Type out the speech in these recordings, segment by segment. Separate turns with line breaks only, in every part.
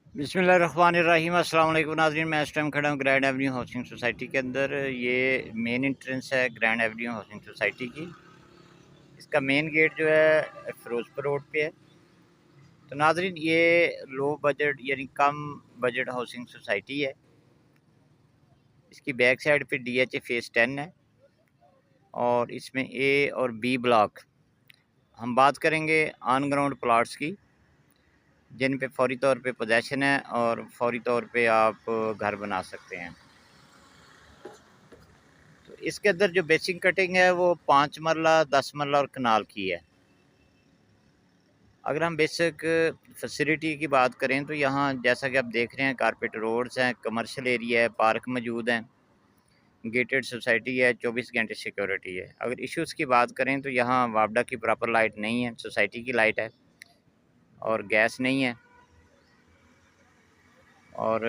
बिस्मिल्लाहिर्रहमानिर्रहीम। अस्सलाम वालेकुम नाज़रीन, मैं इस टाइम खड़ा हूँ ग्रैंड एवेन्यू हाउसिंग सोसाइटी के अंदर। ये मेन एंट्रेंस है ग्रैंड एवेन्यू हाउसिंग सोसाइटी की। इसका मेन गेट जो है फिरोजपुर रोड पे है। तो नाज़रीन, ये लो बजट यानी कम बजट हाउसिंग सोसाइटी है। इसकी बैक साइड पे DHA फेज़ 10 है और इसमें A और B ब्लॉक। हम बात करेंगे ऑन ग्राउंड प्लाट्स की, जिन पे फौरी तौर पे पोजेसन है और फौरी तौर पे आप घर बना सकते हैं। तो इसके अंदर जो बेसिक कटिंग है वो 5 मरला, 10 मरला और कनाल की है। अगर हम बेसिक फैसिलिटी की बात करें तो यहाँ जैसा कि आप देख रहे हैं, कारपेट रोड्स हैं, कमर्शियल एरिया है, पार्क मौजूद हैं, गेटेड सोसाइटी है, 24 घंटे सिक्योरिटी है। अगर इश्यूज़ की बात करें तो यहाँ वापडा की प्रॉपर लाइट नहीं है, सोसाइटी की लाइट है और गैस नहीं है। और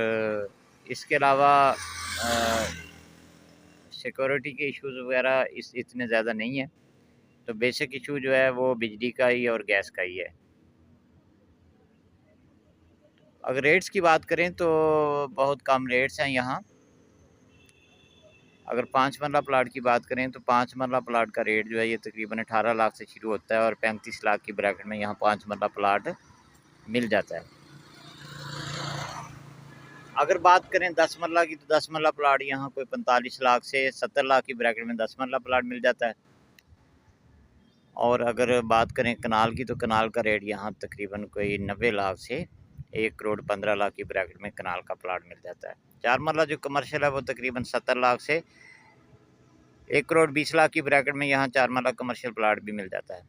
इसके अलावा सिक्योरिटी के इश्यूज़ वगैरह इतने ज़्यादा नहीं है। तो बेसिक इशू जो है वो बिजली का ही और गैस का ही है। अगर रेट्स की बात करें तो बहुत कम रेट्स हैं यहाँ। अगर 5 मरला प्लाट की बात करें तो 5 मरला प्लाट का रेट जो है ये तकरीबन 18 लाख से शुरू होता है और 35 लाख की ब्रैकेट में यहाँ 5 मरला प्लाट मिल जाता है। अगर बात करें 10 मरला की, तो 10 मरला प्लाट यहाँ कोई 45 लाख से 70 लाख की ब्रैकेट में 10 मरला प्लाट मिल जाता है। और अगर बात करें कनाल की, तो कनाल का रेट यहाँ तकरीबन कोई 90 लाख से 1 करोड़ 15 लाख की ब्रैकेट में कनाल का प्लाट मिल जाता है। 4 मरला जो कमर्शियल है वो तकरीबन 70 लाख से 1 करोड़ 20 लाख की ब्रैकेट में यहाँ 4 मरला कमर्शियल प्लाट भी मिल जाता है।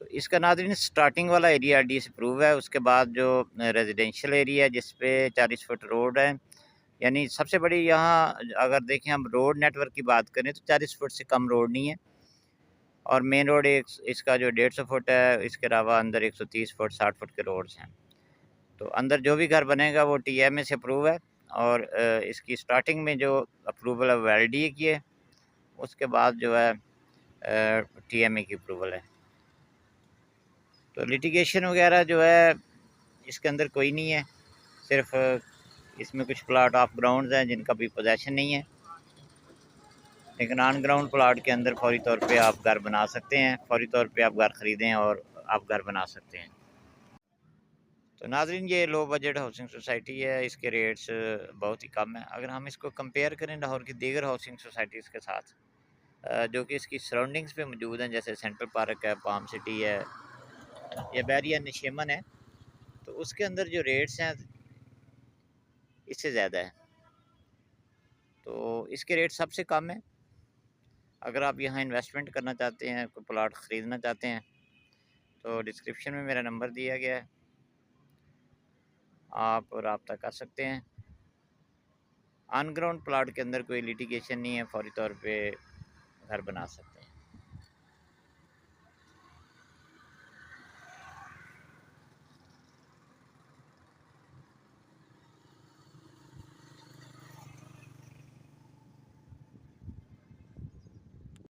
तो इसका नाज़रीन स्टार्टिंग वाला एरिया डी से अप्रूव है। उसके बाद जो रेजिडेंशियल एरिया है जिस पे 40 फुट रोड है, यानी सबसे बड़ी यहाँ अगर देखें हम रोड नेटवर्क की बात करें तो 40 फुट से कम रोड नहीं है। और मेन रोड इसका जो 150 फुट है, इसके अलावा अंदर 130 फुट 60 फुट के रोड्स हैं। तो अंदर जो भी घर बनेगा वो TMA से अप्रूव है। और इसकी स्टार्टिंग में जो अप्रूवल है वो LDA की है, उसके बाद जो है TMA की अप्रूवल है। तो लिटिगेशन वगैरह जो है इसके अंदर कोई नहीं है, सिर्फ इसमें कुछ प्लाट ऑफ ग्राउंड हैं जिनका भी पोजेसन नहीं है। लेकिन ऑन ग्राउंड प्लाट के अंदर फौरी तौर पे आप घर बना सकते हैं, फौरी तौर पे आप घर ख़रीदें और आप घर बना सकते हैं। तो नाज़रीन, ये लो बजट हाउसिंग सोसाइटी है, इसके रेट्स बहुत ही कम है। अगर हम इसको कंपेयर करें लाहौर की दीगर हाउसिंग सोसाइटीज़ के साथ, जो कि इसकी सराउंडिंग्स पे मौजूद हैं, जैसे सेंट्रल पार्क है, पाम सिटी है या बैरिया निशेमन है, तो उसके अंदर जो रेट्स हैं इससे ज़्यादा है। तो इसके रेट सबसे कम है। अगर आप यहाँ इन्वेस्टमेंट करना चाहते हैं, कोई प्लाट ख़रीदना चाहते हैं, तो डिस्क्रिप्शन में मेरा नंबर दिया गया है, आप रब्ता कर सकते हैं। ऑन ग्राउंड प्लाट के अंदर कोई लिटिगेशन नहीं है, फौरी तौर पे घर बना सकते हैं।